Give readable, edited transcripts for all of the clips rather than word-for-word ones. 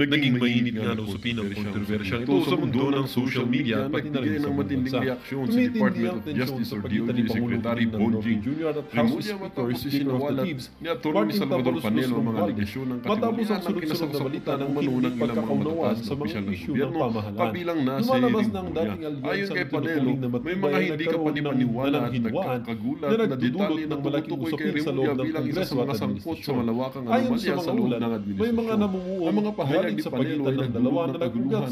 naging mainit nga na usapin ang kontrobersyang ito sa mundo ng social media at pati na rin sa matinding reaksyon sa Department of Justice or DOJ Secretary Bonjing Remulla matapos isinawalat ni Atty. Salvador Panelo ang mga aligasyon ng katiwalian ng kinasangkutan ng manunang ilang mga matataas na opisyal ng gobyerno kabilang na si Remulla. Ayon kay Panelo, may mga hindi kapanipaniwala at nagkakagulat na detalye na tumutukoy kay Remulla bilang isa sa mga sangkot sa malawakang anomalya sa loob ng administrasyon. Ang mga pahayag ni Panelo ay nagdulot ng kaguluhan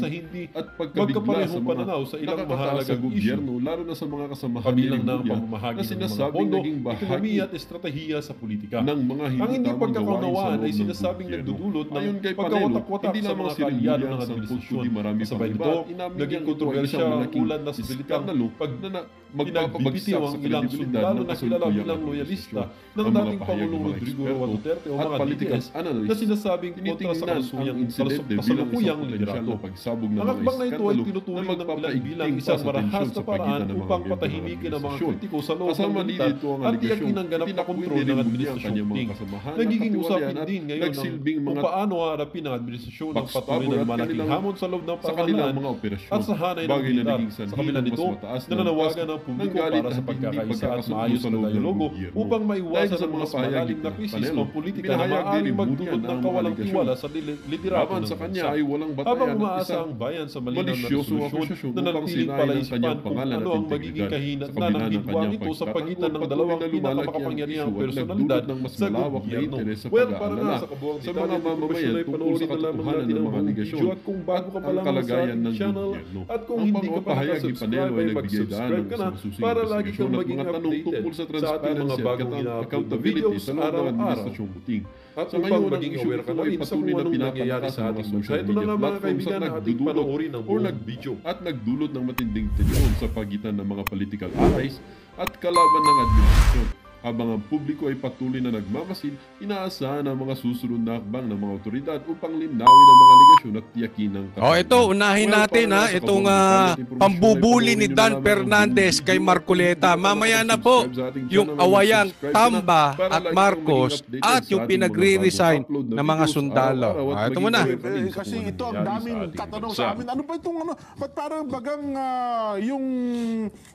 at pagkabigla sa mga nakakataas sa gobyerno, lalo na sa mga kasamahan ni Remulla na sinasabing naging bahagi at estratehiya sa politika. ng mga Ang hindi tamang pagkakaunawaan gawain ay sa loob ng sinasabing gobyerno. nagdudulot ng Ayon kay Panelo, pagkawatak-watak hindi sa lamang mga si kaalyado Remulla ng ang sangkot, administrasyon. kundi marami pang Kasabay iba. nito, Inamin naging niyang ito ay kontrobersya isang ang malaking ulan na sa iskandalo pag na pinagbibitiw magpapabagsak ang sa ilang kredibilidad sundalo ng na kilala kasalukuyang bilang loyalista administrasyon. ng Ang mga dating pahayag ng Pangulong mga Rodrigo eksperto Roa Duterte o at mga political DDS na analysts sinasabing kontra sa tinitingnan ang insidente bilang kasalukuyang isang potensyal liderato. na pagsabog ng Ang mga hakbang na ito ay iskandalo na tinuturing ng ilan magpapaigting bilang pa isang sa marahas tensyon na sa paraan pagitan ng mga upang miyembro ng patahimikin ang mga administrasyon. kritiko sa loob ng Kasama militar dito ang at tiyak aligasyon, ginanganap na tinakwil kontrol ni ng Remulla ang administrasyong kanyang mga Ping. kasamahan Nagiging at usapin katiwalian din at ngayon nagsilbing kung mga paano harapin ang administrasyon ng backstabber patuloy na at lumalaking kanilang- hamon sa loob ng sa kanilang pamahalaan mga operasyon. at sa hanay ng Bagay na militar. naging Sa sanhi kabila ng mas nito, mataas na nananawagan antas ang publiko ng galit para sa at hindi pagkakaisa at pagkakasundo maayos sa na loob ng dialogo gobyerno. upang Dahil maiwasan sa ang mga mas pahayag malalim ni na krisis Panelo, pampolitika na pinahayag maaaring ni magdulot Remulla ng ang kawalang mga tiwala sa liderato Laban ng sa kanya bansa. ay walang Habang batayan at umaasa isang ang bayan sa malinaw na malisyosong resolusyon akusasyon na upang nanatiling sirain ang palaisipan kanyang kung pangalan ano at ang magiging integridad. kahinatnan Sa kabila ng ng hidwang kanyang ito sa pagtatanggol, pagitan ng patuloy dalawang na lumalaki ang pinakamakapangyarihang isyu at personalidad nagdulot ng mas sa malawak na gobyerno. interes sa Well, para pag-aalala nga sa kabuuang sa detalye mga ng impormasyon mamamayan ay tungkol panoorin sa na lamang katotohanan natin ng ang mga buong aligasyon video at kung bago ka pa ang lang sa kalagayan ating ng channel gobyerno. at kung Ang hindi ka pa pangpapahayag ni Panelo nakasubscribe ay ay nagbigay daan mag-subscribe ng ka na masusing para lagi kang investigasyon at maging mga tanong updated tungkol sa sa ating transparency mga at bagong ina-upload na accountability videos sa loob ng araw-araw. administrasyong buting. At Sa upang ngayon, ang maging issue aware ka ito na ay rin sa patuloy kung na anong nangyayari pinapalakas sa ng mga ating bansa. social Ito na media nga mga platforms kaibigan at na ating nagdudulot panoorin ang buong video. at nagdulot ng matinding tensyon sa pagitan ng mga political allies at kalaban ng administrasyon. Habang ang publiko ay patuloy na nagmamasid, inaasahan ang mga susunod na hakbang ng mga otoridad upang linawin ang mga aligasyon at tiyakin ang Oh, ito, unahin natin ha, itong pambubuli ni Dan Fernandez kay Marcoleta. Mamaya na po, yung awayang Tamba at Marcos at yung pinagre-resign ng mga sundalo. Ito muna. Kasi ito ang daming tatanong sa amin. Ano ba itong ano? Ba't parang bagang yung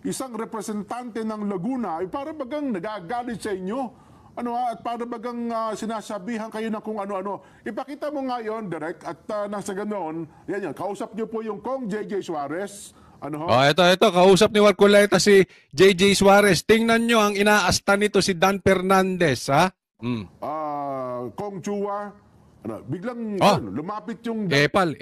isang representante ng Laguna ay parang bagang nagagalit sa inyo? Ano at para bagang sinasabihan kayo ng kung ano-ano. Ipakita mo nga yon, Direk, at nasa ganoon, yan, kausap niyo po yung Kong J.J. Suarez. Ano ho? Oh, ito, kausap ni Marcoleta si J.J. Suarez. Tingnan nyo ang inaasta nito si Dan Fernandez, ha? Kong Chua, biglang lumapit yung... Epal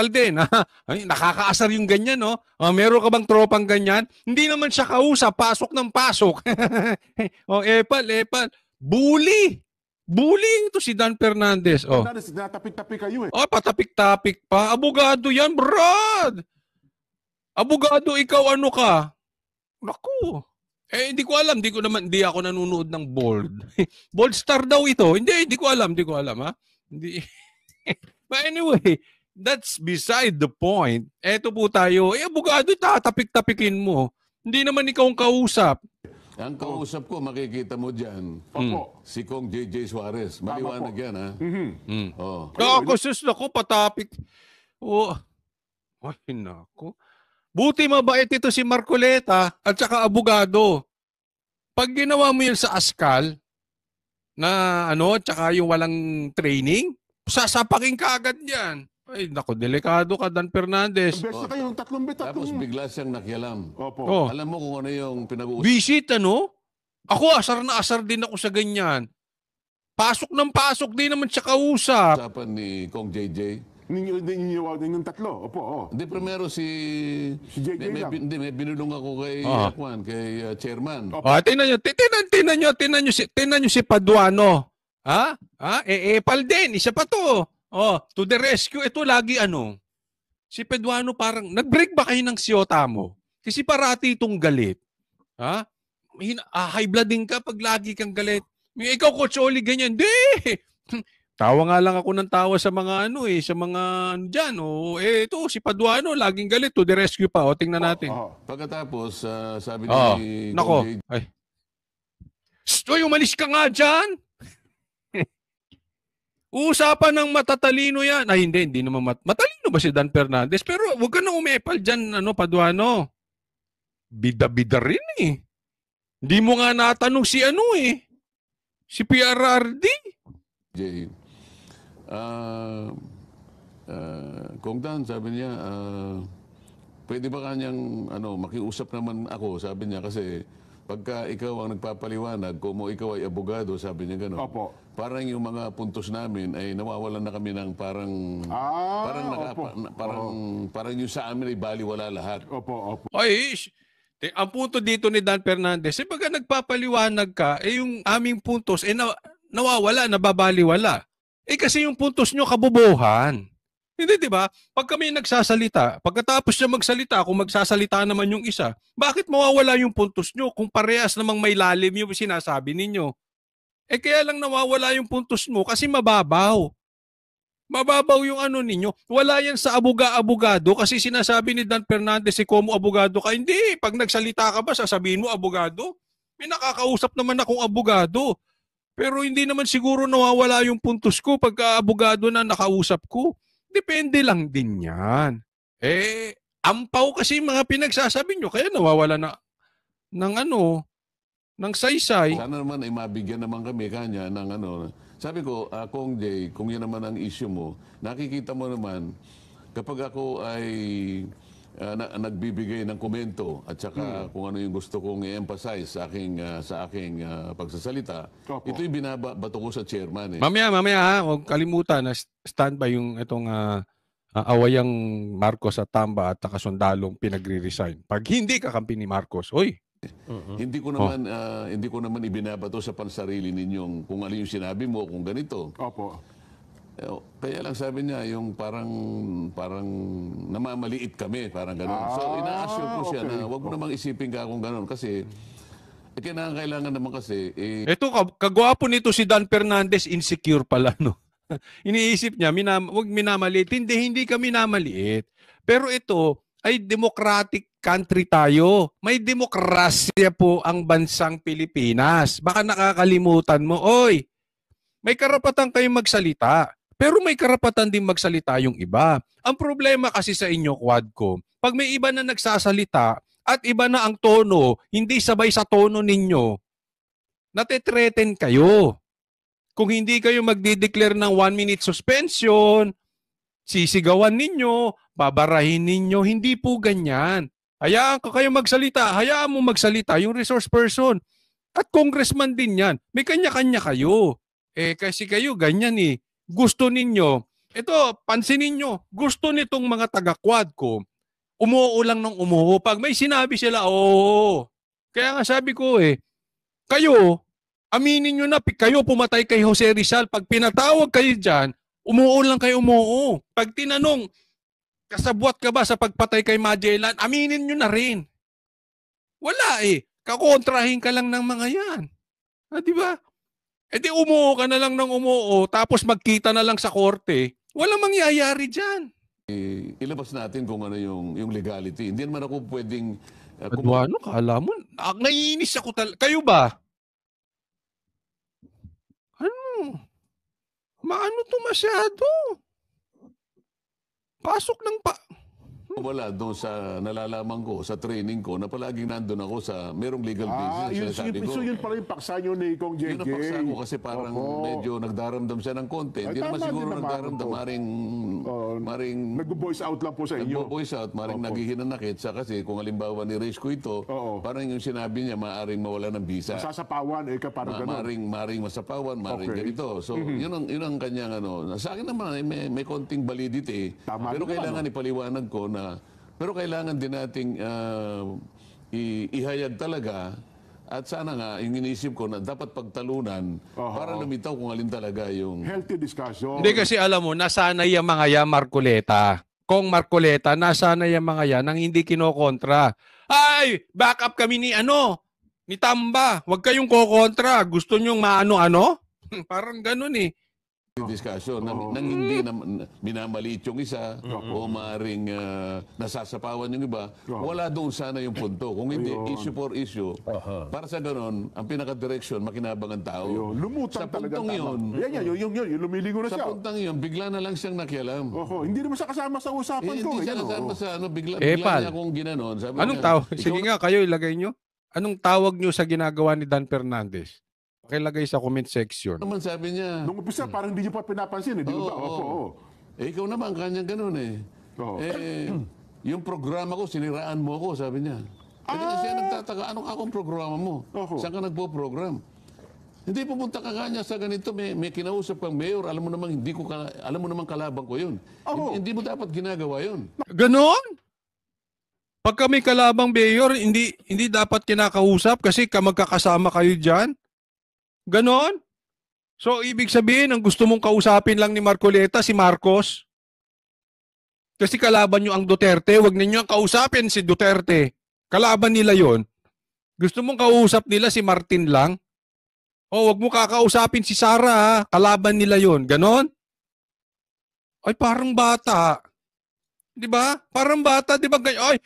din. Ay, nakakaasar yung ganyan, no? Meron ka bang tropang ganyan? Hindi naman siya kausap, pasok ng pasok. Epal. Bully ito si Dan Fernandez. Natapik-tapik kayo eh. Patapik-tapik pa. Abogado yan, Brad. Abogado, ikaw ano ka? Naku. Hindi ko alam. Hindi ako nanonood ng Bold. Bold Star daw ito. Hindi ko alam, ha? Hindi. But anyway, that's beside the point. Eto po tayo. Abogado, tatapik-tapikin mo. Hindi naman ikaw ang kausap. Ang kausap ko, makikita mo dyan, si Kong J.J. Suarez. Maliwanag yan, ha? Ako, patapik. Ay, nako. Buti mabait ito si Marcoleta at saka abogado. Pag ginawa mo yun sa askal, na tsaka yung walang training, sasapakin ka agad yan. Ay, nako, delikado ka, Dan Fernandez. Best na kayong tatlong Tapos bigla siyang nakialam. Opo. Alam mo kung ano yung pinag-uusap. Visit, Ako, asar na asar din ako sa ganyan. Pasok ng pasok, di naman siya kausap. Usapan ni Kong JJ. Yung tatlo, opo. Hindi, primero si JJ may binulong ako kay Juan, kay chairman. Tingnan nyo si Paduano. Epal din, isa pa to. To the rescue. Ito lagi si Paduano parang, nag-break ba kayo ng siyota mo? Kasi parati itong galit. High blooding ka pag lagi kang galit. Ikaw, Coach Oli, ganyan. Hindi! Tawa nga lang ako ng tawa sa mga sa mga dyan. Ito, si Paduano, laging galit. To the rescue pa. Tingnan natin. Pagkatapos, sabi ni nako. Kong JJ, Umalis ka nga dyan! Uusapan ng matatalino yan. Ay, hindi naman matalino ba si Dan Fernandez? Pero huwag ka nang umepal dyan, Paduano. Bida-bida rin eh. Hindi mo nga natanong si si PRRD. Jay, Kung Dan, sabi niya, pwede ba kanyang makiusap naman ako, sabi niya, kasi pagka ikaw ang nagpapaliwanag, kung ikaw ay abogado, sabi niya gano'n. Opo. Parang yung mga puntos namin ay nawawalan na kami ng parang parang yung sa amin ay baliwala lahat. Opo. Ay, ang punto dito ni Dan Fernandez, pagka nagpapaliwanag ka, yung aming puntos, nawawala, nababaliwala. Kasi yung puntos nyo kabubuhan. Hindi, di ba? Pag kami nagsasalita, pagkatapos niya magsalita, kung magsasalita naman yung isa, bakit mawawala yung puntos nyo kung parehas namang may lalim yung sinasabi ninyo? Kaya lang nawawala yung puntos mo kasi mababaw. Mababaw yung ninyo. Wala yan sa abogado kasi sinasabi ni Dan Fernandez, como abogado ka. Hindi, pag nagsalita ka ba, sasabihin mo abogado? May nakakausap naman akong abogado. Pero hindi naman siguro nawawala yung puntos ko pagka abogado na nakausap ko. Depende lang din yan. Ampaw kasi mga pinagsasabi nyo, kaya nawawala na ng saysay. Sana naman ay mabigyan naman kami kanya ng Sabi ko, Kong Jay, kung yan naman ang issue mo, nakikita mo naman, kapag ako ay nagbibigay ng komento at saka kung ano yung gusto kong i-emphasize sa aking pagsasalita, ito'y binabato ko sa chairman. Mamaya, huwag kalimutan na standby yung itong awayang Marcos at Tamba at sundalong pinagre-resign. Pag hindi kakampi ni Marcos, Hindi ko naman ibinabato sa pansarili ninyong kung ano yung sinabi mo, kung ganito. Opo. Kaya lang sabi niya, yung parang namamaliit kami, parang gano'n. So, ina-assure ko siya na huwag mo namang isipin ka kung gano'n kasi kailangan naman kasi... Ito, kagwapo nito si Dan Fernandez, insecure pala, no? Iniisip niya, huwag minamaliit. Hindi ka minamaliit. Pero ito ay democratic country tayo. May demokrasya po ang bansang Pilipinas. Baka nakakalimutan mo, may karapatan kayong magsalita. Pero may karapatan din magsalita yung iba. Ang problema kasi sa inyo, Quadcom, pag may iba na nagsasalita at iba na ang tono, hindi sabay sa tono ninyo, natitreten kayo. Kung hindi kayo magdideclare ng 1-minute suspension, sisigawan ninyo, babarahin ninyo, hindi po ganyan. Hayaan kayo magsalita, hayaan mo magsalita yung resource person. At congressman din yan. May kanya-kanya kayo. Kasi kayo ganyan Gusto ninyo, ito, pansinin nyo, gusto nitong mga taga-Quadcom, umuo lang ng umuo. Pag may sinabi sila, Kaya nga sabi ko kayo, aminin nyo na, kayo pumatay kay Jose Rizal. Pag pinatawag kayo dyan, umuo lang kayo umuo. Pag tinanong, kasabwat ka ba sa pagpatay kay Magellan, aminin nyo na rin. Wala kakontrahin ka lang ng mga yan. Di ba? Di umuo ka na lang ng umuo, tapos magkita na lang sa korte. Walang mangyayari dyan. Ilabas natin kung ano yung legality. Hindi naman ako pwedeng... Paduano, kala mo, naiinis ako talaga. Kayo ba? Maano to masyado? Pasok ng Wala doon sa nalalaman ko, sa training ko, na palaging nandun ako sa merong legal business. So yun pala yung paksa nyo ni Kong JJ. Yun ang paksa ko kasi parang medyo nagdaramdam siya ng konti. Hindi naman siguro nagdaramdam, maring nag-voice out lang po sa inyo. Nag-voice out, maring naghihinanakit sa kasi kung halimbawa ni Rage ko ito, parang yung sinabi niya, maaring mawala ng visa. Masasapawan, parang gano'n. Maring masapawan, maring ganito. So yun ang kanyang Sa akin naman, may konting validity. Pero kailangan ipaliwanag ko na pero kailangan din nating ihayag talaga at sana nga, yung inisip ko na dapat pagtalunan para lumitaw kung alin talaga yung... Healthy discussion. Hindi kasi alam mo, nasanay yung mga yan, Marcoleta. Kung Marcoleta, nasanay yung mga yan nang hindi kinokontra. Ay, back up kami ni Tamba. Huwag kayong kokontra. Gusto nyong maano-ano? Parang ganun discussion nang hindi na minamaliit yung isa o maaaring nasasapawan yung iba, wala doon sana yung punto. Kung hindi, issue for issue, para sa ganon, ang pinaka-direction, makinabang ang tao. Lumutang Sa talaga. puntong yun, Yung lumiligo na sa siya. puntang yun, bigla na lang siyang nakialam. Hindi naman siya kasama sa usapan ko. Hindi siya nasama sa bigla Pal, niya akong ginanon. Sabi Anong niya, tawag? ikaw Sige nga, kayo ilagay nyo. Anong tawag nyo sa ginagawa ni Dan Fernandez? Pakilagay sa comment section. naman sabi niya, Nung umpisa, parang hindi niyo pa pinapansin. Di ba? Oo. ikaw naman, kanyang ganun eh. Oo. Yung programa ko, siniraan mo ako, sabi niya. Kasi siya nagtataka, anong akong programa mo? Saan ka nagpo-program? Hindi pupunta ka kanya sa ganito, may kinausap kang mayor, alam mo namang alam mo namang kalabang ko yun. Hindi mo dapat ginagawa yun. Ganon? Pag kami kalabang mayor, hindi dapat kinakausap kasi magkakasama kayo dyan? Ganon? So, ibig sabihin, ang gusto mong kausapin lang ni Marcoleta, si Marcos? Kasi kalaban nyo ang Duterte, wag ninyo ang kausapin si Duterte. Kalaban nila yon. Gusto mong kausap nila si Martin lang? O, wag mo kakausapin si Sara, ha? Kalaban nila yon. Ganon? Ay, parang bata. Di ba? Parang bata, di ba? Ay,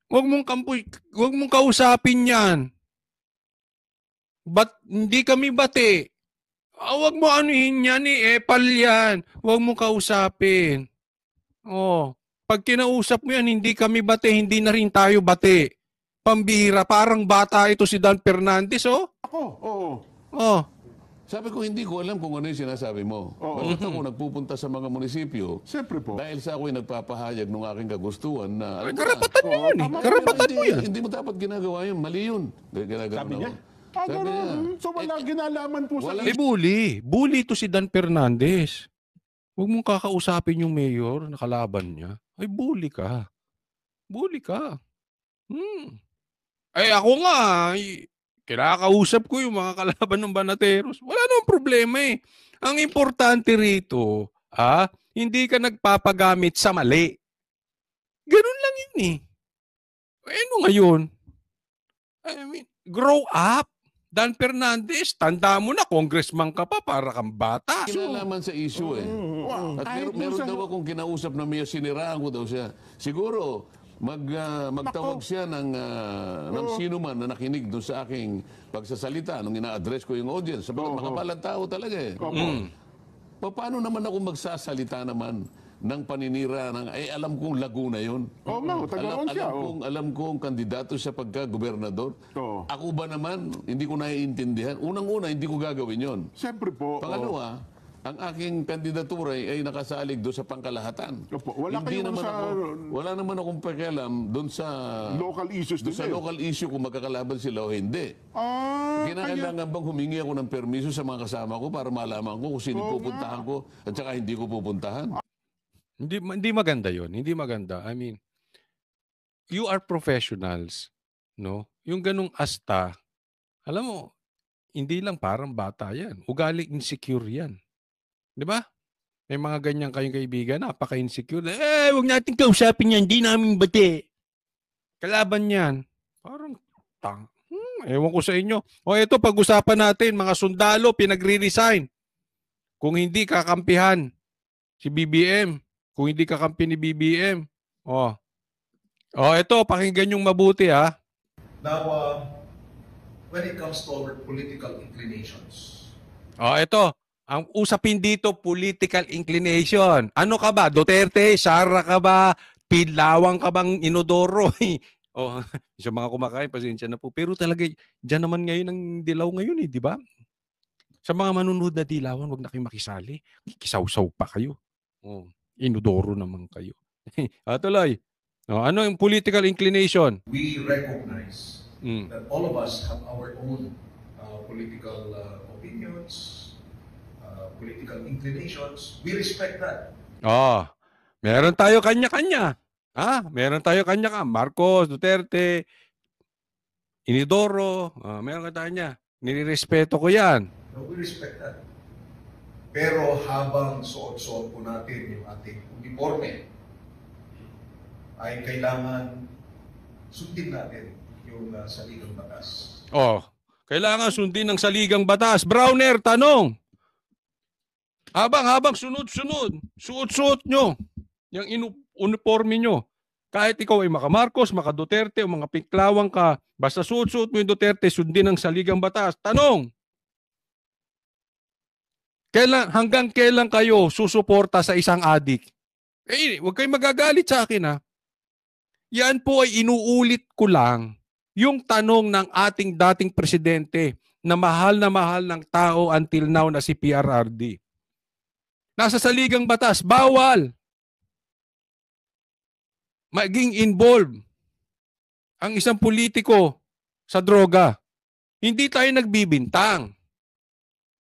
wag mong kausapin yan. Hindi kami bati. Wag mo anuhin yan Epal yan. Wag mo kausapin. Pag kinausap mo yan, hindi kami bati, hindi na rin tayo bati. Pambihira, parang bata ito si Dan Fernandez, Oo. Sabi ko, hindi ko alam kung ano yung sinasabi mo. Bakit ako nagpupunta sa mga munisipyo? Siyempre po. Dahil sa ako'y nagpapahayag ng aking kagustuhan na... Karapatan mo yun Karapatan mo yan. Hindi mo dapat ginagawa yun. Mali yun. Sabi niya? Sabi niya. So wala ginalaman po sa... Bully. Bully ito si Dan Fernandez. Huwag mong kakausapin yung mayor na kalaban niya. Ay, bully ka. Bully ka. Ay, ako nga, kinakausap ko yung mga kalaban ng Banateros. Wala namang problema eh. Ang importante rito, hindi ka nagpapagamit sa mali. Ganun lang yun eh. Ano ngayon? I mean, grow up. Dan Fernandez, tanda mo na, congressman ka pa, para kang bata. Kinalaman sa issue eh. At meron daw akong kinausap na may siniraan ko daw siya. Siguro, magtawag siya ng sino man na nakinig doon sa aking pagsasalita nung ina-address ko yung audience. Sabagat makabalang tao talaga eh. Paano naman ako magsasalita naman ng paninira ng, alam kong Laguna yun. Tagaroon siya. Alam kong kandidato siya pagka-gobernador. Ako ba naman, hindi ko naiintindihan. Unang-una, hindi ko gagawin yon. Siyempre po. Pangalawa, ang aking kandidatura ay nakasalig doon sa pangkalahatan. Wala naman akong pakialam doon sa local issues. Doon sa local issue kung magkakalaban sila o hindi. Kinakailangan bang humingi ako ng permiso sa mga kasama ko para malaman ko kung sino pupuntahan ko at saka hindi ko pupuntahan? Hindi maganda yon. Hindi maganda. I mean, you are professionals. No? Yung ganung asta, alam mo, hindi lang parang bata yan. Ugali insecure yan. Di ba? May mga ganyan kayong kaibigan, napaka-insecure. Huwag natin kausapin yan, hindi namin bati. Kalaban yan. Parang ewan ko sa inyo. Ito, pag-usapan natin, mga sundalo, pinagre-resign. Kung hindi kakampihan si BBM, kung hindi kakampi ni BBM. Ito, pakinggan yung mabuti, ha? Now, when it comes to our political inclinations. Ito. Ang usapin dito, political inclination. Ano ka ba? Duterte? Sara ka ba? Pidlawang ka bang Inodoro? Sa mga kumakain, pasensya na po. Pero talaga, dyan naman ngayon ang dilaw ngayon di ba? Sa mga manunood na dilawan, wag na kayo makisali. Kisaw-saw pa kayo. Inodoro naman kayo. Tuloy. Ano yung political inclination? We recognize that all of us have our own political opinions, political inclinations. We respect that. Meron tayo kanya-kanya. Meron tayo kanya-kanya. Marcos, Duterte, Inodoro, meron ka kanya. Nilirespeto ko yan. No, we respect that. Pero habang suot-suot po natin yung ating uniforme, ay kailangan sundin natin yung saligang batas. Kailangan sundin ng saligang batas. Browner, tanong. Habang sunod-sunod, suot-suot nyo yung uniforme nyo. Kahit ikaw ay maka Marcos, maka Duterte, o mga piklawang ka, basta suot-suot mo yung Duterte, sundin ang saligang batas. Tanong, hanggang kailan kayo susuporta sa isang adik? Huwag kayong magagalit sa akin ha. Yan po ay inuulit ko lang yung tanong ng ating dating presidente na mahal ng tao until now na si PRRD. Nasa saligang batas, bawal maging involved ang isang politiko sa droga. Hindi tayo nagbibintang.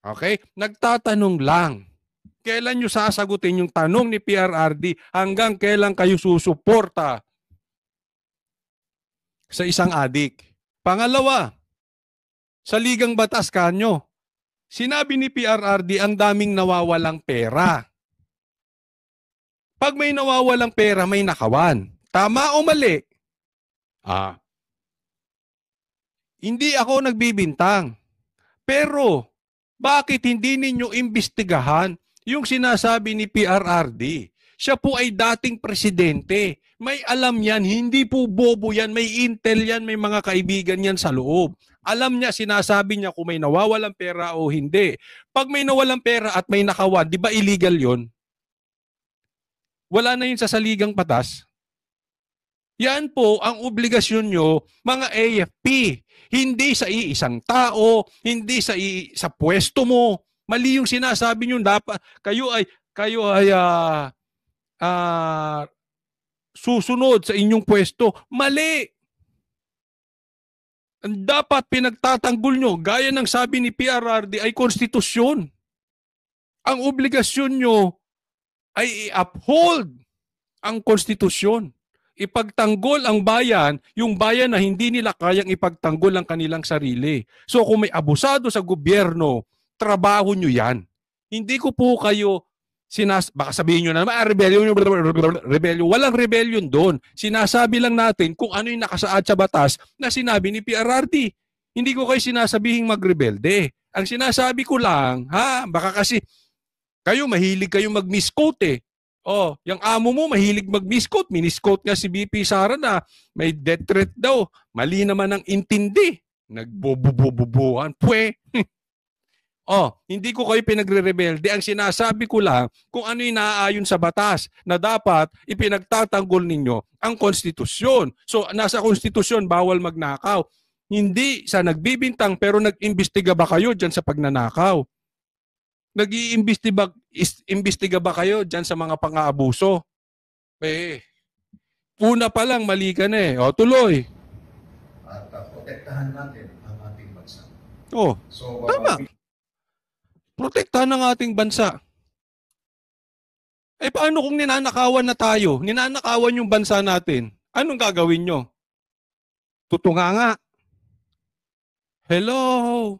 Okay? Nagtatanong lang. Kailan nyo sasagutin yung tanong ni PRRD? Hanggang kailan kayo susuporta sa isang adik? Pangalawa, sa ligang batas kanyo, sinabi ni PRRD ang daming nawawalang pera. Pag may nawawalang pera, may nakawan. Tama o mali? Hindi ako nagbibintang. Pero, bakit hindi ninyo imbestigahan yung sinasabi ni PRRD? Siya po ay dating presidente. May alam yan, hindi po bobo yan, may intel yan, may mga kaibigan yan sa loob. Alam niya, sinasabi niya kung may nawawalang pera o hindi. Pag may nawalang pera at may nakawan, di ba illegal yon? Wala na yun sa saligang batas. Yan po ang obligasyon nyo, mga AFP. Hindi sa iisang tao, hindi sa pwesto mo. Mali yung sinasabi nyo, dapat kayo ay susunod sa inyong pwesto. Mali. Ang dapat pinagtatanggol nyo, gaya ng sabi ni PRRD, ay konstitusyon. Ang obligasyon nyo ay i-uphold ang konstitusyon. Ipagtanggol ang bayan, yung bayan na hindi nila kayang ipagtanggol ang kanilang sarili. So kung may abusado sa gobyerno, trabaho nyo yan. Hindi ko po kayo baka sabihin nyo na naman, rebellion. Walang rebellion doon. Sinasabi lang natin kung ano yung nakasaad sa batas na sinabi ni PRRD. Hindi ko kayo sinasabihing magrebelde. Ang sinasabi ko lang, baka kasi kayo mahilig kayong mag-misquote eh. Yung amo mo mahilig mag-misquote. Minisquote nga si BP Sara na may death threat daw. Mali naman ang intindi. Nagbobobobobohan. Hindi ko kayo pinagre-rebelde. Ang sinasabi ko lang kung ano yung naaayon sa batas na dapat ipinagtatanggol ninyo ang konstitusyon. So, nasa konstitusyon, bawal magnakaw. Hindi sa nagbibintang pero nag-imbestiga ba kayo dyan sa pagnanakaw? Nag-iimbestiga ba kayo dyan sa mga pang-aabuso? Una pa lang, mali ka na eh. Tuloy. At protektahan natin ang ating bansa. So, tama. Protektahan ang ating bansa. Paano kung ninanakawan na tayo? Ninanakawan yung bansa natin. Anong gagawin nyo? Tutunganga. Hello?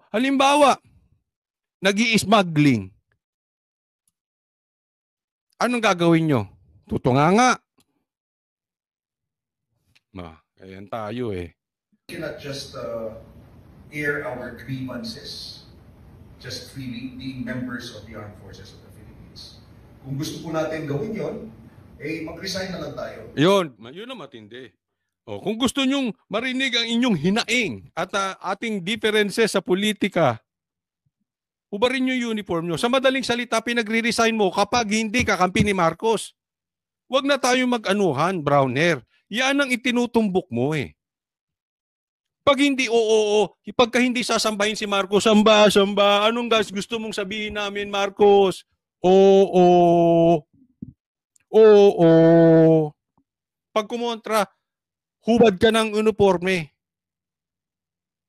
Halimbawa, nag-i-smuggling. Anong gagawin nyo? Tutunganga. Ayan tayo eh. We cannot just air our grievances just freely being members of the Armed Forces of the Philippines. Kung gusto po natin gawin yon, mag-resign na lang tayo. Yun ang matindi. Kung gusto nyong marinig ang inyong hinaing at ating differences sa politika, hubarin nyo yung uniform nyo. Sa madaling salita, pinagre-resign mo kapag hindi kakampi ni Marcos. Huwag na tayong mag-anuhan, brown hair. Yan ang itinutumbok mo eh. Pag hindi pagka hindi sasambahin si Marcos, samba, anong gusto mong sabihin namin, Marcos? Pag kumontra, hubad ka ng uniforme.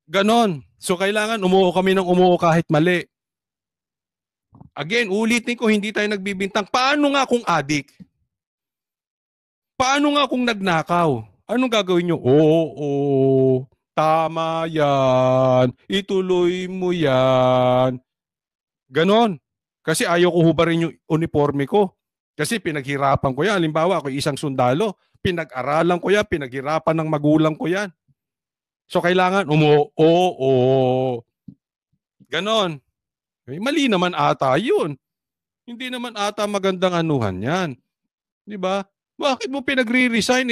Ganon. So kailangan umuo kami ng umuo kahit mali. Again, ulitin ko, hindi tayo nagbibintang. Paano nga kung adik? Paano nga kung nagnakaw? Anong gagawin nyo? Tama yan. Ituloy mo yan. Ganon. Kasi ayaw ko hubarin yung uniforme ko. Kasi pinaghirapan ko yan. Halimbawa, ako isang sundalo. Pinag-aralan ko yan. Pinaghirapan ng magulang ko yan. So, kailangan Ganon. Eh, mali naman ata yun. Hindi naman ata magandang anuhan yan. Di ba? Bakit mo pinagre-resign?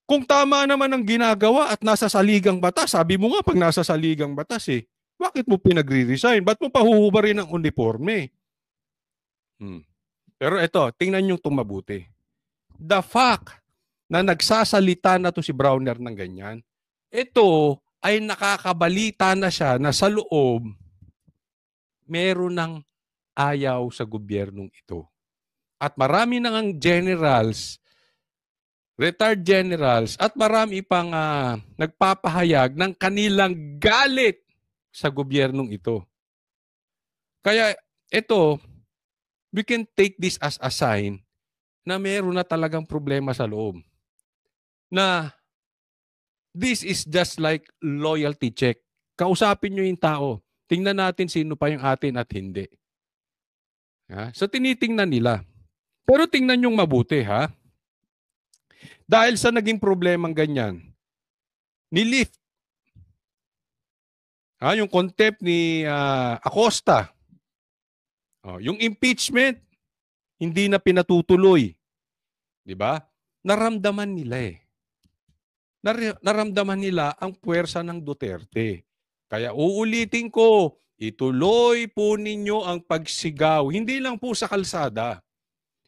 Kung tama naman ang ginagawa at nasa saligang batas, sabi mo nga pag nasa saligang batas eh, bakit mo pinagre-resign? Ba't mo pahuhubarin ang uniforme? Pero ito, tingnan nyo itong mabuti. The fact na nagsasalita na to si Browner ng ganyan, ito ay nakakabalita na siya na sa loob, meron ng ayaw sa gobyernong ito. At marami nang generals, retired generals, at marami pang nagpapahayag ng kanilang galit sa gobyernong ito. Kaya ito, we can take this as a sign na meron na talagang problema sa loob. Na this is just like loyalty check. Kausapin nyo yung tao. Tingnan natin sino pa yung atin at hindi. So tinitingnan nila. Pero tingnan yung mabuti ha. Dahil sa naging problemang ganyan, nilift yung contempt ni Acosta. Yung impeachment, hindi na pinatutuloy. Di ba? Naramdaman nila eh. Naramdaman nila ang puwersa ng Duterte. Kaya uulitin ko, ituloy po ninyo ang pagsigaw. Hindi lang po sa kalsada.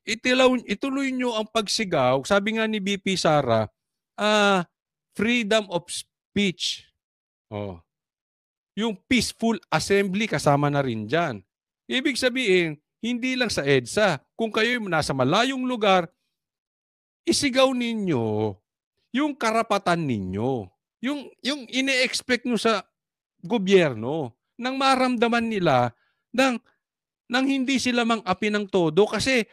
Ituloy nyo ang pagsigaw. Sabi nga ni BP Sara, freedom of speech. Yung peaceful assembly kasama na rin dyan. Ibig sabihin, hindi lang sa EDSA. Kung kayo nasa malayong lugar, isigaw ninyo yung karapatan ninyo. Yung ine-expect nyo sa gobyerno nang maramdaman nila nang hindi sila mang-api ng todo kasi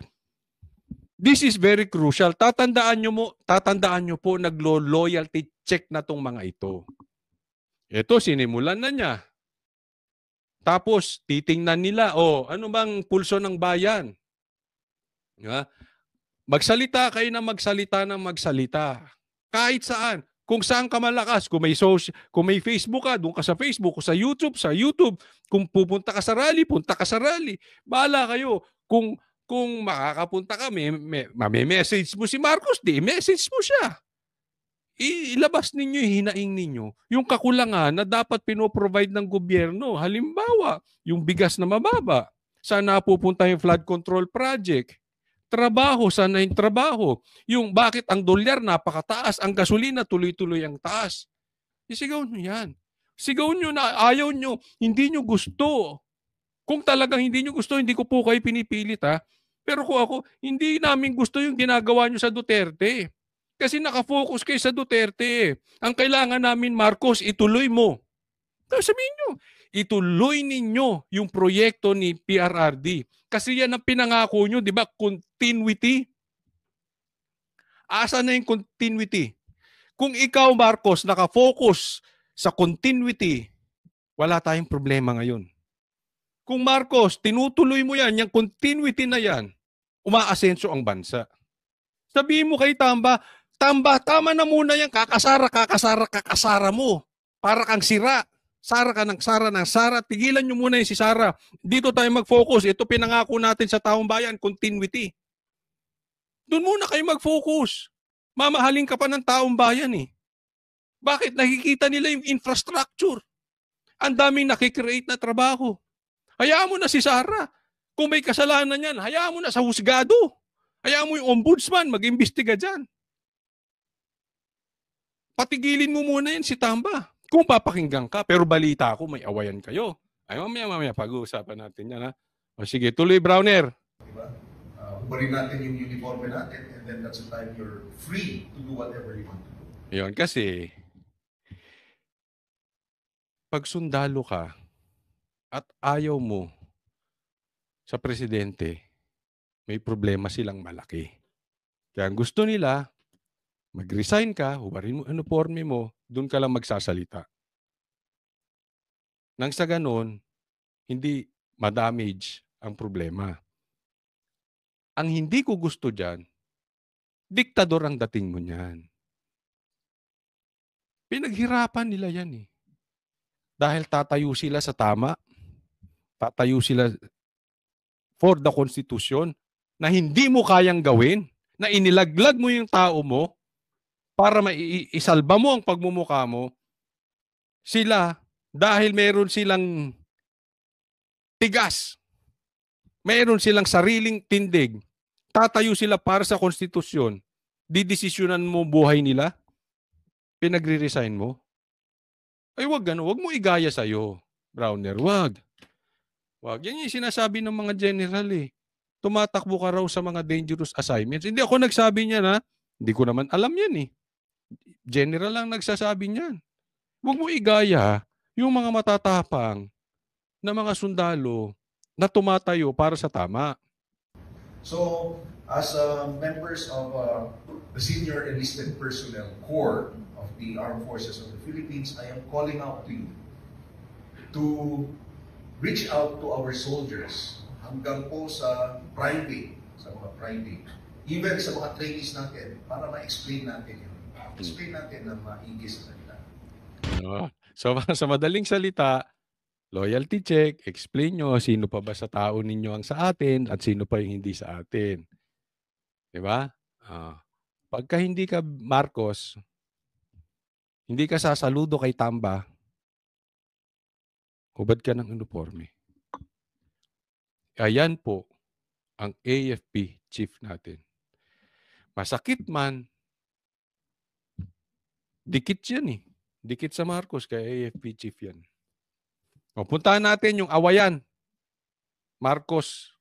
this is very crucial. Tatandaan nyo po naglo-loyalty check na tong mga ito. Ito, sinimulan na niya. Tapos, titingnan nila, ano bang pulso ng bayan? Magsalita kayo na magsalita ng magsalita. Kahit saan. Kung saan ka malakas, kung may Facebook ka, doon ka sa Facebook, kung sa YouTube. Kung pupunta ka sa rally, punta ka sa rally. Bahala kayo. Kung makakapunta ka, may message mo si Marcos, message mo siya. Ilabas ninyo, hinaing ninyo yung kakulangan na dapat pinoprovide ng gobyerno. Halimbawa, yung bigas na mababa. Saan napupunta yung flood control project? Trabaho, sana yung trabaho. Yung bakit ang dolyar napakataas, ang gasolina tuloy-tuloy ang taas. Isigaw nyo yan. Sigaw nyo na ayaw nyo, hindi nyo gusto. Kung talagang hindi nyo gusto, hindi ko po kayo pinipilit ha. Pero kung ako, hindi namin gusto yung ginagawa nyo sa Duterte. Kasi nakafocus kayo sa Duterte. Ang kailangan namin, Marcos, ituloy mo. Sabihin nyo, ituloy ninyo yung proyekto ni PRRD. Kasi yan ang pinangako nyo, di ba? Continuity. Asa na yung continuity? Kung ikaw, Marcos, nakafocus sa continuity, wala tayong problema ngayon. Kung Marcos, tinutuloy mo yan, yung continuity na yan, umaasenso ang bansa. Sabihin mo kay Tamba, tama na muna yan, kakasara mo. Para kang sira. Sara ka ng Sara. Tigilan nyo muna yung si Sara. Dito tayo mag-focus. Ito pinangako natin sa taong bayan, continuity. Doon muna kayo mag-focus. Mamahalin ka pa ng taong bayan eh. Bakit? Nakikita nila yung infrastructure. Ang daming nakikreate na trabaho. Hayaan mo na si Sara. Kung may kasalanan yan, hayaan mo na sa husgado. Hayaan mo yung ombudsman, mag-imbestiga dyan. Patigilin mo muna yan si Tamba. Kung papakinggan ka, pero balita ko, may awayan kayo. Ay, mamaya, pag-uusapan natin yan, ha? O sige, tuloy, Browner. Diba? Ubarin natin yung uniforme natin and then that's the time you're free to do whatever you want to do. Yun, kasi, pag sundalo ka at ayaw mo sa presidente, may problema silang malaki. Kaya ang gusto nila, mag-resign ka, hubarin mo uniforme mo, doon ka lang magsasalita. Nang sa ganon, hindi ma-damage ang problema. Ang hindi ko gusto dyan, diktador ang dating mo niyan. Pinaghirapan nila yan eh. Dahil tatayo sila sa tama, Tatayo sila for the Constitution na hindi mo kayang gawin, na inilaglag mo yung tao mo para maisalba mo ang pagmumukha mo. Sila, dahil meron silang tigas, meron silang sariling tindig, tatayo sila para sa konstitusyon, didesisyonan mo buhay nila, pinagre-resign mo. Ay wag gano, wag mo igaya sa'yo, Browner, wag. Wag. Yan yung sinasabi ng mga general eh. Tumatakbo ka raw sa mga dangerous assignments. Hindi ako nagsabi niyan ha. Hindi ko naman alam yan eh. General lang nagsasabi niyan. Wag mo igaya yung mga matatapang na mga sundalo na tumatayo para sa tama. So, as members of the Senior Enlisted Personnel Corps of the Armed Forces of the Philippines, I am calling out to you to reach out to our soldiers hanggang po sa private, even sa mga trainees natin, para ma-explain natin yun. Explain natin na maigi sa kanila. So, sa madaling salita, loyalty check, explain nyo sino pa ba sa tao ninyo ang sa atin at sino pa yung hindi sa atin. Diba? Pagka hindi ka Marcos, hindi ka sasaludo kay Tamba, hubad ka ng uniforme. Ayan po ang AFP chief natin. Masakit man, dikit yan eh. Dikit sa Marcos kay AFP chief yan. O, puntahan natin yung awayan. Marcos,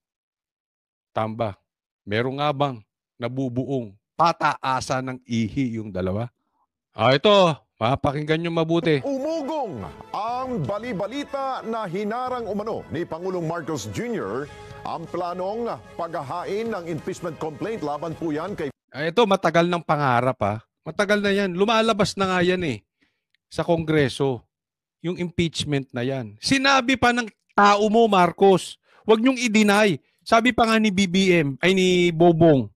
Tamba. Meron nga bang nabubuong pataasa ng ihi yung dalawa? Ito. Pakinggan nyo mabuti. Umugong ang bali-balita na hinarang umano ni Pangulong Marcos Jr. ang planong paghahain ng impeachment complaint laban po yan kay... Ito, matagal ng pangarap ha. Matagal na yan. Lumalabas na nga yan eh. Sa Kongreso. Yung impeachment na yan. Sinabi pa ng tao mo, Marcos. Huwag niyong i-deny. Sabi pa nga ni BBM, ay ni Bobong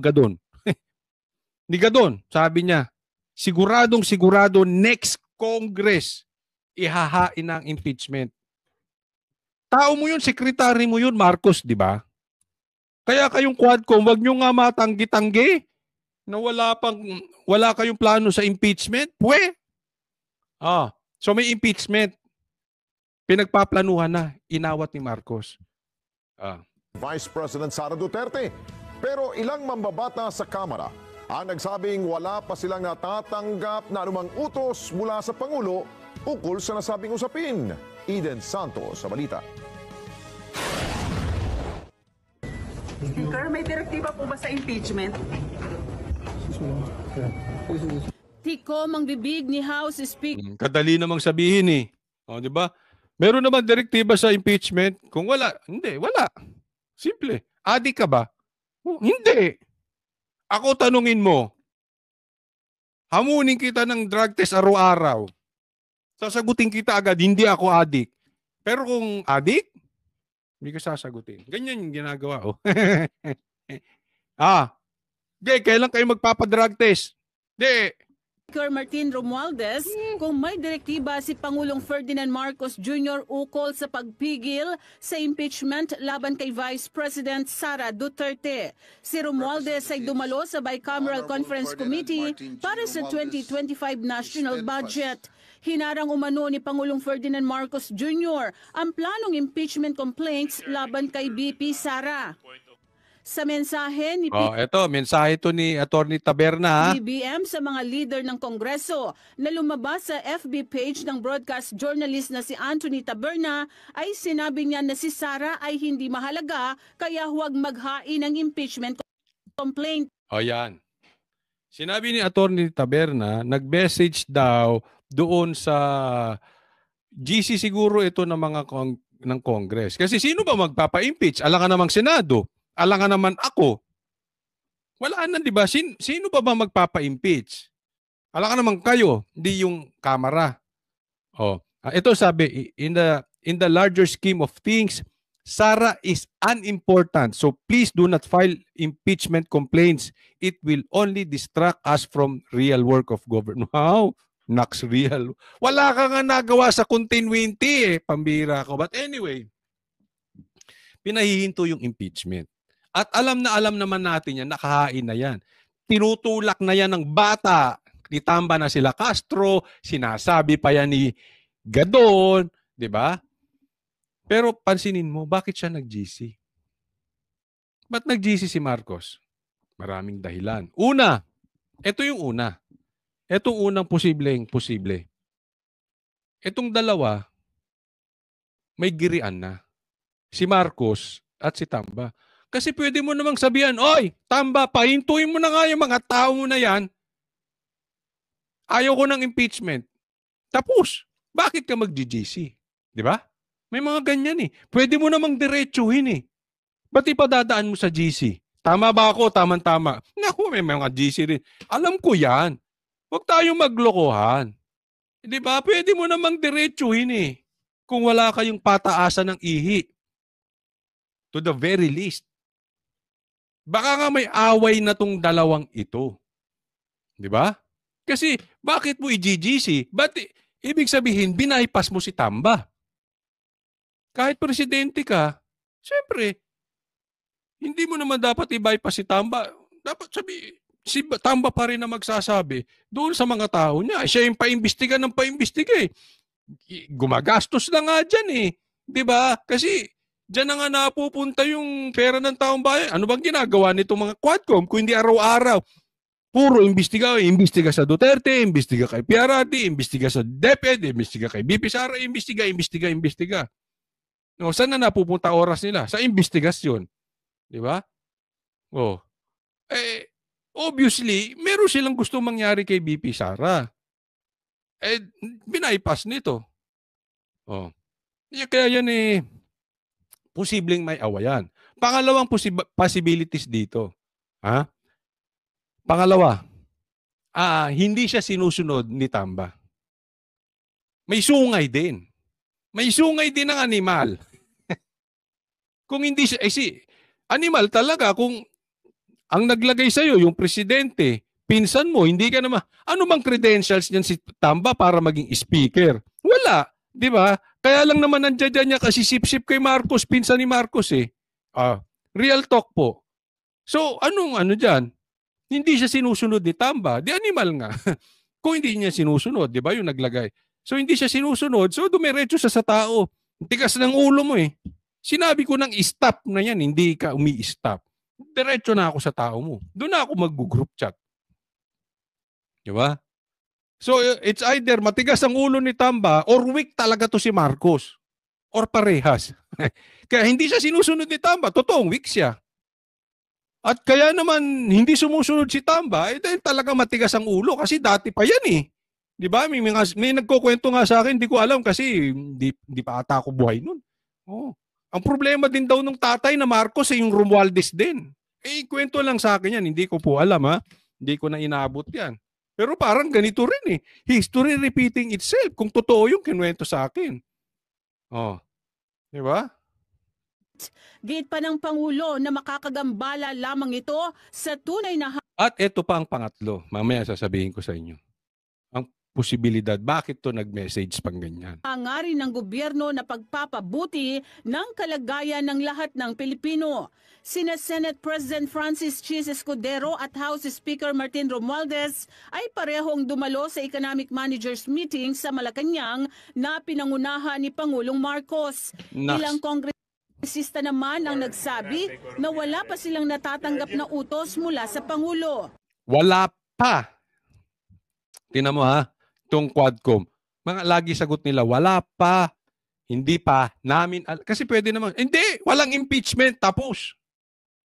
Gadon. Ni Gadon, sabi niya, siguradong sigurado next Congress ihahain ang impeachment. Tao mo yun, sekretary mo yun, Marcos, di ba? Kaya kayong Quadcom, wag nyo nga matanggi-tanggi na wala kayong plano sa impeachment. Pwe! So may impeachment. Pinagpaplanuhan na, inawat ni Marcos. Vice President Sara Duterte. Pero ilang mambabata sa Kamara ang nagsabing wala pa silang natatanggap na anumang utos mula sa Pangulo ukol sa nasabing usapin. Eden Santos sa balita. Speaker, may direktiba po ba sa impeachment? Tikom ang bibig ni House Speaker. Kadali namang sabihin eh. O, di ba? Meron naman direktiba sa impeachment. Kung wala, hindi, wala. Simple. Adik ka ba? Hindi. Ako tanungin mo, hamunin kita ng drug test araw-araw. Sasagutin kita agad, hindi ako adik. Pero kung adik, hindi ka sasagutin. Ganyan yung ginagawa. Oh. Kailan kayo magpapadrug test? Hindi. Speaker Martin Romualdez, kung may direktiba si Pangulong Ferdinand Marcos Jr. ukol sa pagpigil sa impeachment laban kay Vice President Sara Duterte. Si Romualdez ay dumalo sa Bicameral Conference Committee para sa 2025 National Budget. Hinarang umano ni Pangulong Ferdinand Marcos Jr. ang planong impeachment complaints laban kay BP Sara. Sa mensahe ni mensahe to ni Attorney Taberna. BBM sa mga leader ng Kongreso na lumabas sa FB page ng broadcast journalist na si Anthony Taberna ay sinabi niya na si Sara ay hindi mahalaga kaya huwag maghain ng impeachment complaint. Yan. Sinabi ni Attorney Taberna, nag-message daw doon sa GC siguro ito ng mga ng Congress. Kasi sino ba magpapa-impeach? Alangan namang Senado. Alangan naman ako. Wala na, di ba? Sino ba magpapa-impeach? Alangan naman kayo, hindi yung Kamara. Ito sabi, in the larger scheme of things, Sara is unimportant. So please do not file impeachment complaints. It will only distract us from real work of government. Wow, Nax real. Wala ka nga nagawa sa continuity pambira ko. But anyway, pinahihinto yung impeachment. At alam naman natin yan, nakahain na yan. Tinutulak na yan ng bata. Itamba na sila Castro, sinasabi pa yan ni Gadon, di ba? Pero pansinin mo, bakit siya nag-GC? Ba't nag-GC si Marcos? Maraming dahilan. Una, ito yung una. Itong unang posible. Itong dalawa, may girian na. Si Marcos at si Tamba. Kasi pwede mo namang sabihan, oy, Tamba, pahintuin mo na nga yung mga tao mo na yan. Ayaw ko ng impeachment. Tapos, bakit ka mag-GC? Di ba? May mga ganyan eh. Pwede mo namang diretsuhin eh. Ba't ipadadaan mo sa GC? Tama ba ako? Tama-tama. Naku, may mga GC rin. Alam ko yan. Huwag tayong maglokohan. Di ba? Pwede mo namang diretsuhin eh. Kung wala kayong pataasan ng ihi. To the very least. Baka nga may away na tong dalawang ito. Di ba? Kasi, bakit mo i-GGC? Ibig sabihin, binaypas mo si Tamba. Kahit presidente ka, siyempre, hindi mo naman dapat i-bypass si Tamba. Dapat si Tamba pa rin na magsasabi doon sa mga tao niya. Siya yung paimbestiga ng paimbestiga eh. Gumagastos na nga dyan eh. Di ba? Kasi, dyan na nga napupunta yung pera ng taong bayan. Ano bang ginagawa nito mga Quadcom kung hindi araw-araw? Puro imbestiga sa Duterte, imbestiga kay PRRD, imbestiga sa DepEd, imbestiga kay BP Sara, imbestiga. No, saan na napupunta oras nila? Sa imbestigasyon. Di ba? Oh. Obviously, meron silang gusto mangyari kay BP Sara. Binaypas nito. Oh. Kaya yan posibleng may awayan. Pangalawang possibilities dito. Ha? Pangalawa, hindi siya sinusunod ni Tamba. May sungay din. May sungay din ng animal. Kung hindi siya, animal talaga, kung ang naglagay sa'yo, yung presidente, pinsan mo, hindi ka naman, ano bang credentials niyan si Tamba para maging speaker? Wala, di ba? Kaya lang naman nandiyan niya kasi sip-sip kay Marcos, pinsan ni Marcos eh. Real talk po. So, ano dyan? Hindi siya sinusunod ni Tamba. Di animal nga. Kung hindi niya sinusunod, di ba yung naglagay? So hindi siya sinusunod, so dumiretso siya sa tao. Tigas ng ulo mo eh. Sinabi ko nang stop na yan, hindi ka umi-stop. Diretso na ako sa tao mo. Doon na ako mag-group chat. Di ba? So it's either matigas ang ulo ni Tamba or weak talaga to si Marcos. Or parehas. Kaya hindi siya sinusunod ni Tamba. Totoong weak siya. At kaya naman hindi sumusunod si Tamba, dahil talaga matigas ang ulo kasi dati pa yan eh. 'Di ba? May nagkukwento nga sa akin, hindi ko alam kasi hindi pa ata ako buhay noon. Oh. Ang problema din daw ng tatay na Marcos yung Romualdez din. Kwento lang sa akin yan, hindi ko po alam ha. Hindi ko na inaabot yan. Pero parang ganito rin eh. History repeating itself kung totoo yung kinuwento sa akin. Oh. 'Di ba? Giit pa ng Pangulo na makakagambala lamang ito sa tunay na... At ito pa ang pangatlo. Mamaya sasabihin ko sa inyo. Ang posibilidad. Bakit to nag-message pang ganyan? Hangarin ng gobyerno na pagpapabuti ng kalagayan ng lahat ng Pilipino. Sina Senate President Francis Chis Escudero at House Speaker Martin Romualdez ay parehong dumalo sa Economic Managers Meeting sa Malacanang na pinangunahan ni Pangulong Marcos. Ilang kongresista naman ang nagsabi na wala pa silang natatanggap na utos mula sa Pangulo. Wala pa. Tingnan mo ha, itong Quadcom. Mga lagi sagot nila, wala pa. Hindi pa. Namin, kasi pwede naman, hindi, walang impeachment, tapos.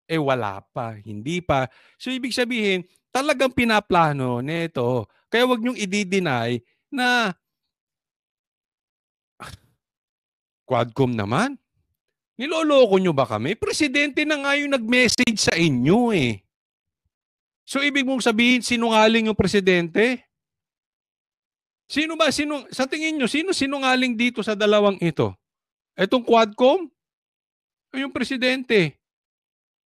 Wala pa, hindi pa. So ibig sabihin, talagang pinaplano nito. Kaya wag niyong i-deny na Quadcom naman. Niloloko nyo ba kami? Presidente na nga yung nag-message sa inyo eh. So ibig mong sabihin, sinungaling yung presidente? Sa tingin nyo, sino sinungaling dito sa dalawang ito? Etong Quadcom? O yung presidente?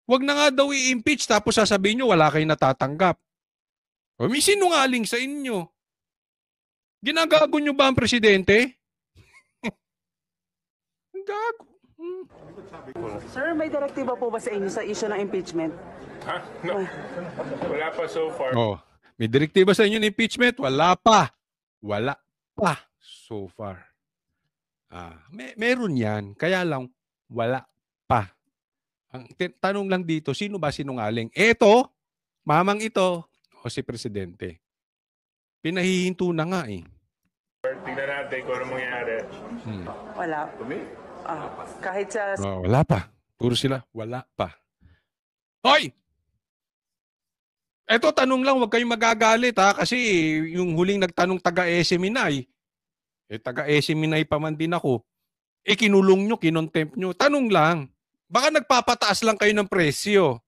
Wag na nga daw i-impeach tapos sasabihin nyo wala kayong natatanggap. O may sinungaling sa inyo. Ginagago nyo ba ang presidente? Gago. Sir, may direktiba po ba sa inyo sa issue ng impeachment? Ha? No. Wala pa so far. Oh, may direktiba sa inyo ng impeachment? Wala pa. Wala pa so far. Meron yan. Kaya lang, wala pa. Ang tanong lang dito, sino ba sinungaling? Eto, mamang ito, o si Presidente. Pinahihinto na nga eh. Tingnan natin kung ano mangyayari. Wala. Kahit sa... Wala pa. Puro sila, wala pa. Hoy! Eto, tanong lang, huwag kayong magagalit ha, kasi yung huling nagtanong taga-Eseminay, taga-Eseminay pa man din ako, kinulong nyo, kinontempt nyo. Tanong lang, baka nagpapataas lang kayo ng presyo.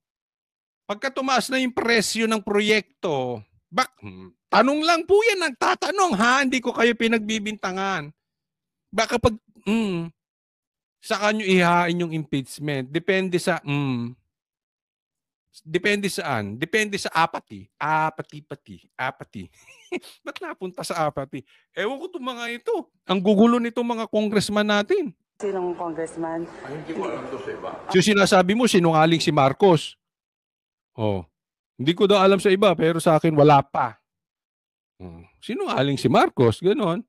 Pagka tumaas na yung presyo ng proyekto, tanong lang po yan, nagtatanong ha, hindi ko kayo pinagbibintangan. Baka pag, saka nyo ihain yung impeachment, depende sa, depende saan? Depende sa apathy. Apathy. Ba't napunta sa apathy? Ewan ko itong mga ito. Ang gugulo nitong mga congressman natin. Sinong congressman? Hindi ko alam to sa iba. So sinasabi mo, sinungaling si Marcos. Hindi ko daw alam sa iba, pero sa akin wala pa. Sinungaling si Marcos, gano'n.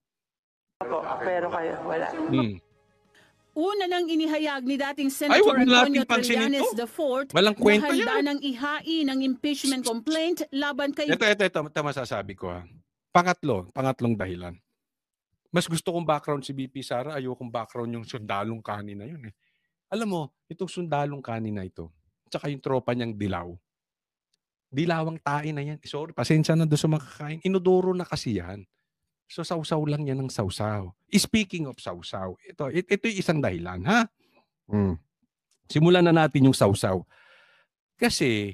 Pero kayo, wala. Una nang inihayag ni dating Ay, Senator wag na Antonio natin pansinin Trillanes to. IV Walang kwenta na handa yan. ng ihain ng impeachment complaint laban kay... Ito masasabi ko ha. Pangatlong dahilan. Mas gusto kong background si BP Sara, ayokong background yung sundalong kanina yun eh. Alam mo, itong sundalong kanina ito, tsaka yung tropa niyang dilaw. Dilawang tae na yan. Sorry, pasensya na doon sa makakain. Inodoro na kasi yan. So, sausaw lang yan ng sausaw. Speaking of sausaw, ito yung isang dahilan, ha? Simulan na natin yung sausaw. Kasi,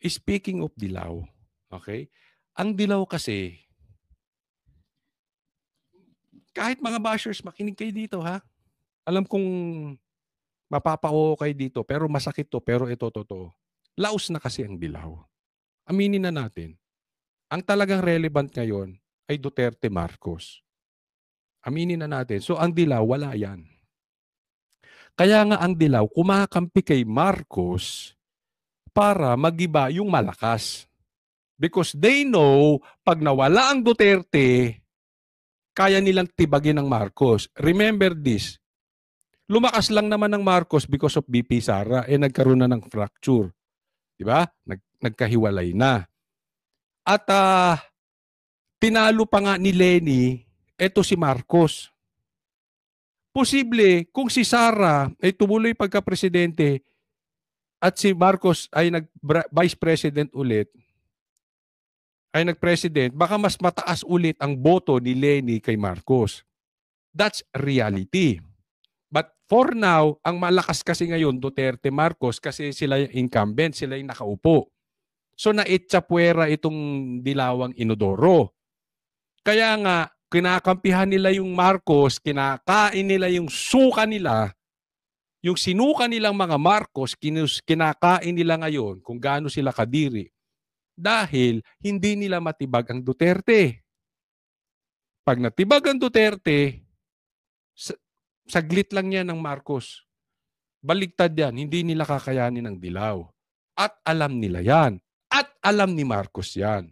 speaking of dilaw, okay? Ang dilaw kasi, kahit mga bashers, makinig kayo dito, ha? Alam kong mapapako kayo dito, pero masakit to, pero ito, totoo. Laos na kasi ang dilaw. Aminin na natin. Ang talagang relevant ngayon, ay Duterte Marcos. Aminin na natin. So, ang dilaw, wala yan. Kaya nga ang dilaw, kumakampi kay Marcos para magiba yung malakas. Because they know, pag nawala ang Duterte, kaya nilang tibagin ng Marcos. Remember this. Lumakas lang naman ng Marcos because of BP Sara, nagkaroon na ng fracture. Diba? Nagkahiwalay na. At, tinalo pa nga ni Leni, eto si Marcos. Posible, kung si Sara ay tumuloy pagka-presidente at si Marcos ay nag-vice president ulit, ay nag-president, baka mas mataas ulit ang boto ni Leni kay Marcos. That's reality. But for now, ang malakas kasi ngayon, Duterte Marcos, kasi sila yung incumbent, sila yung nakaupo. So naitsapuera itong dilawang inodoro. Kaya nga, kinakampihan nila yung Marcos, kinakain nila yung suka nila, yung sinuka nilang mga Marcos, kinakain nila ngayon kung gaano sila kadiri. Dahil hindi nila matibag ang Duterte. Pag natibag ang Duterte, saglit lang yan ng Marcos. Baligtad yan, hindi nila kakayanin ng dilaw. At alam nila yan. At alam ni Marcos yan.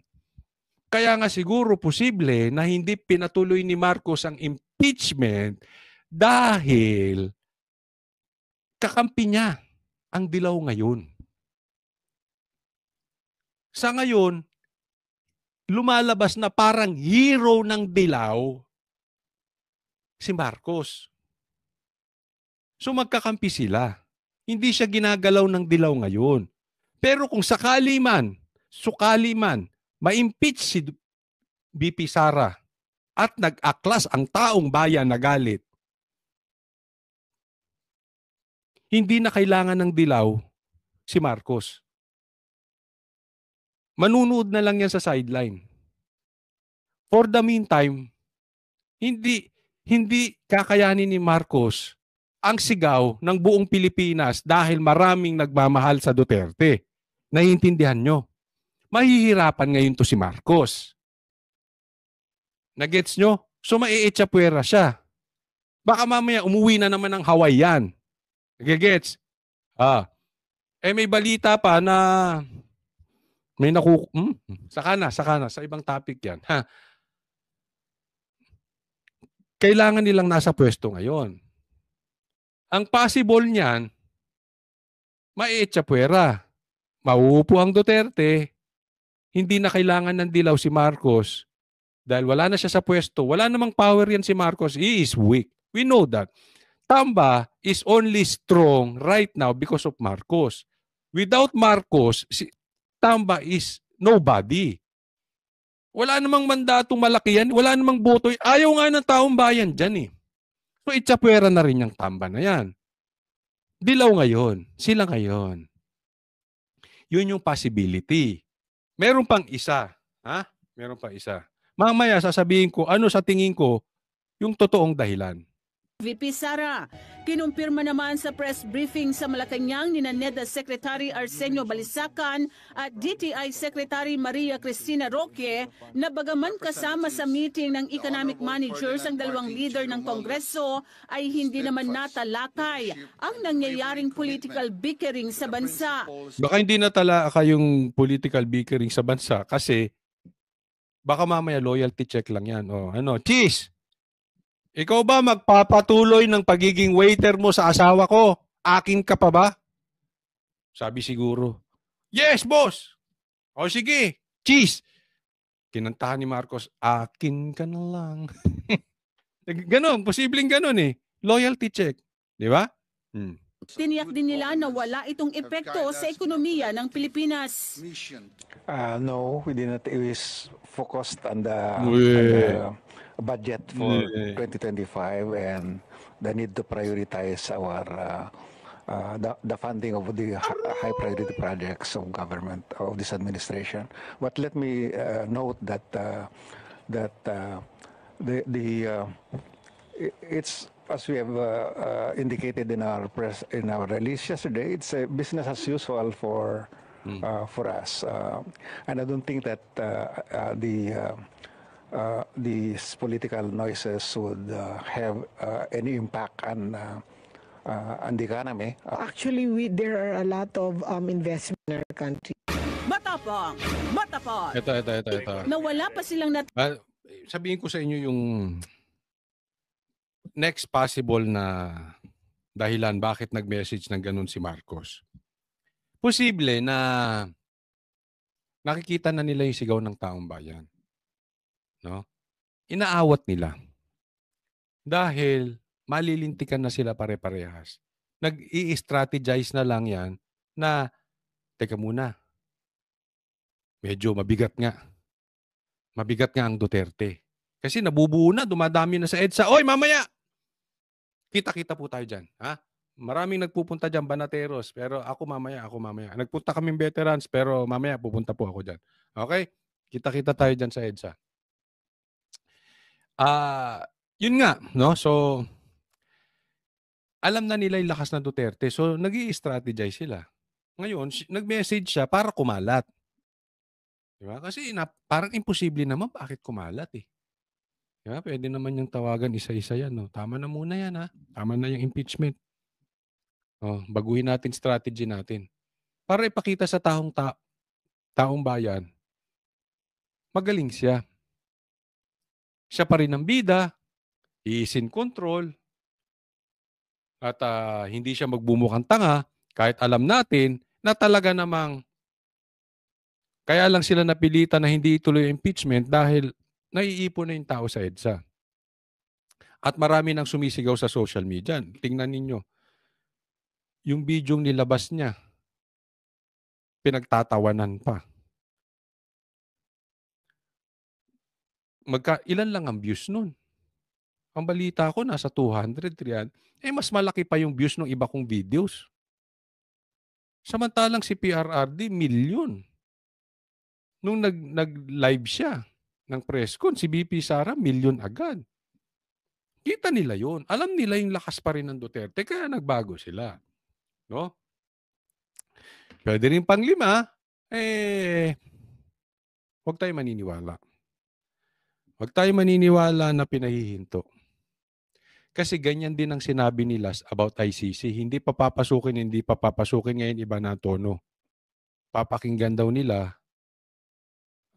Kaya nga siguro posible na hindi pinatuloy ni Marcos ang impeachment dahil kakampi niya ang dilaw ngayon. Sa ngayon, lumalabas na parang hero ng dilaw si Marcos. So magkakampi sila. Hindi siya ginagalaw ng dilaw ngayon. Pero kung sukali man, ma-impeach si BP Sara at nag-aklas ang taong bayan na galit, hindi na kailangan ng dilaw si Marcos. Manunood na lang yan sa sideline. For the meantime, hindi kakayanin ni Marcos ang sigaw ng buong Pilipinas dahil maraming nagmamahal sa Duterte. Naiintindihan nyo? Mahihirapan ngayon to si Marcos. Nagets nyo? So maiitsapuera siya. Baka mamaya umuwi na naman ng Hawaiian. Nagigets? May balita pa na may saka na, sa ibang topic yan. Kailangan nilang nasa pwesto ngayon. Ang possible niyan, maietsapuera. Mauupo ang Duterte, hindi na kailangan ng dilaw si Marcos dahil wala na siya sa pwesto. Wala namang power yan si Marcos. He is weak. We know that. Tamba is only strong right now because of Marcos. Without Marcos, Tamba is nobody. Wala namang mandatong malaki yan. Wala namang boto. Ayaw nga ng taong bayan dyan eh. So itsapuera na rin yung Tamba na yan. Dilaw ngayon. Sila ngayon. Yun yung possibility. Meron pang isa. Meron pang isa. Mamaya sasabihin ko ano sa tingin ko yung totoong dahilan. VP Sara, kinumpirma naman sa press briefing sa Malacanang ni NEDA Secretary Arsenio Balisacan at DTI Secretary Maria Cristina Roque na bagaman kasama sa meeting ng economic managers ang dalawang leader ng Kongreso ay hindi naman natalakay ang nangyayaring political bickering sa bansa. Baka hindi natalakay yung political bickering sa bansa kasi baka mamaya loyalty check lang yan. Cheese! Ikaw ba magpapatuloy ng pagiging waiter mo sa asawa ko? Akin ka pa ba? Sabi siguro, yes, boss! O sige, cheese! Kinantahan ni Marcos, akin ka na lang. Ganon, posibleng ganon eh. Loyalty check. Di ba? Tiniyak din nila na wala itong epekto sa ekonomiya ng Pilipinas. No, we did not. It was focused on the budget for 2025 and the need to prioritize our the funding of the high priority projects of government of this administration. But let me note that it's as we have indicated in our release yesterday, it's a business as usual for us, and I don't think that these political noises would have any impact on the economy. Actually, there are a lot of investment in our country. Matapang! Ito. Nawala pa silang sabihin ko sa inyo yung next possible na dahilan bakit nag-message ng ganun si Marcos. Posible na nakikita na nila yung sigaw ng taong bayan. No? Inaawat nila. Dahil malilintikan na sila pare-parehas. Nag-i-strategize na lang yan na, teka muna, medyo mabigat nga. Mabigat nga ang Duterte. Kasi nabubuo na, dumadami na sa EDSA. Oy, mamaya! Kita-kita po tayo dyan. Maraming nagpupunta dyan, Banateros. Pero ako mamaya. Nagpunta kaming veterans, pero mamaya pupunta po ako dyan. Okay? Kita-kita tayo dyan sa EDSA. Yun nga, no? So, alam na nila yung lakas ng Duterte. So, nag-i-strategize sila. Ngayon, nag-message siya para kumalat. Diba? Kasi parang imposible naman bakit kumalat eh. Diba? Pwede naman yung tawagan isa-isa yan. No? Tama na muna yan ha. Tama na yung impeachment. Baguhin natin strategy natin. Para ipakita sa taong bayan, magaling siya. Siya pa rin ang bida, he is in control, at hindi siya magbumukhang tanga kahit alam natin na talaga namang kaya lang sila napilitan na hindi ituloy yung impeachment dahil naiipon na yung tao sa EDSA. At marami nang sumisigaw sa social media. Tingnan ninyo, yung video nilabas niya, pinagtatawanan pa. Ilan lang ang views nun? Ang balita ko, nasa 200, 300. Mas malaki pa yung views ng iba kong videos. Samantalang si PRRD, milyon. Nung nag-live siya ng press con, si BP Sara, milyon agad. Kita nila yun. Alam nila yung lakas pa rin ng Duterte, kaya nagbago sila. No? Pwede rin panglima, huwag tayo maniniwala. Huwag tayo maniniwala na pinahihinto. Kasi ganyan din ang sinabi nila about ICC. Hindi pa papasukin. Ngayon iba na tono. Papakinggan daw nila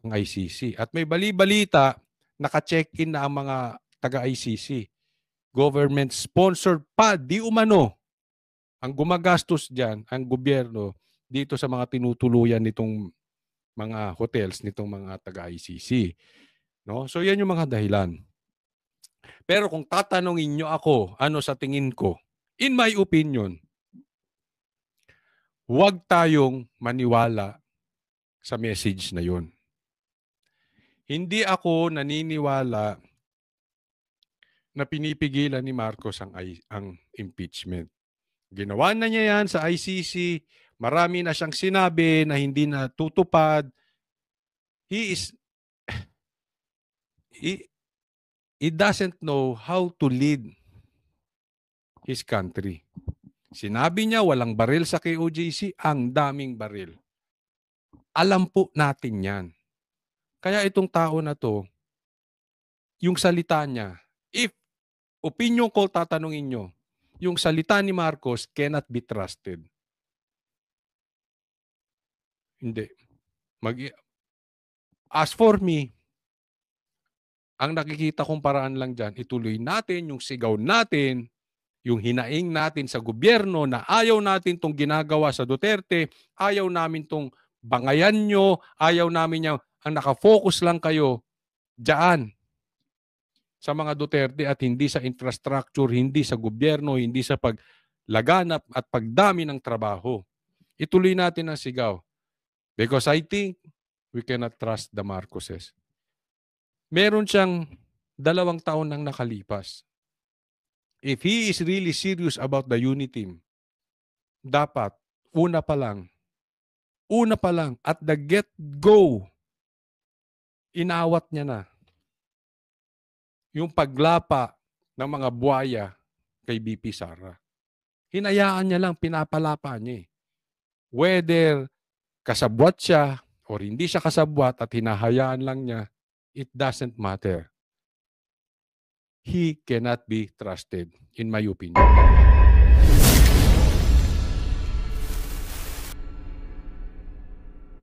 ang ICC. At may bali-balita, naka-check-in na ang mga taga-ICC. Government-sponsored pa, di umano. Ang gumagastos dyan, ang gobyerno, dito sa mga tinutuluyan nitong mga hotels, nitong mga taga-ICC. No? So yan yung mga dahilan. Pero kung tatanungin nyo ako, ano sa tingin ko, in my opinion, huwag tayong maniwala sa message na yun. Hindi ako naniniwala na pinipigilan ni Marcos ang impeachment. Ginawa na niya yan sa ICC, marami na siyang sinabi na hindi na tutupad. He doesn't know how to lead his country. Sinabi niya walang baril sa KOJC, ang daming baril. Alam po natin yan. Kaya itong tao na to, yung salita niya, if opinion ko tatanungin nyo, yung salita ni Marcos cannot be trusted. Hindi. As for me, ang nakikita kong paraan lang dyan, ituloy natin yung sigaw natin, yung hinaing natin sa gobyerno na ayaw natin tong ginagawa sa Duterte, ayaw namin tong bangayan nyo, ayaw namin yung ang nakafocus lang kayo dyan sa mga Duterte at hindi sa infrastructure, hindi sa gobyerno, hindi sa paglaganap at pagdami ng trabaho. Ituloy natin ang sigaw. Because I think we cannot trust the Marcoses. Meron siyang 2 taon nang nakalipas. If he is really serious about the unity team, dapat una pa lang at the get-go, inawat niya na yung paglapa ng mga buhaya kay BP Sara. Hinayaan niya lang, pinapalapa niya. Whether kasabwat siya or hindi siya kasabwat at hinahayaan lang niya, it doesn't matter. He cannot be trusted, in my opinion.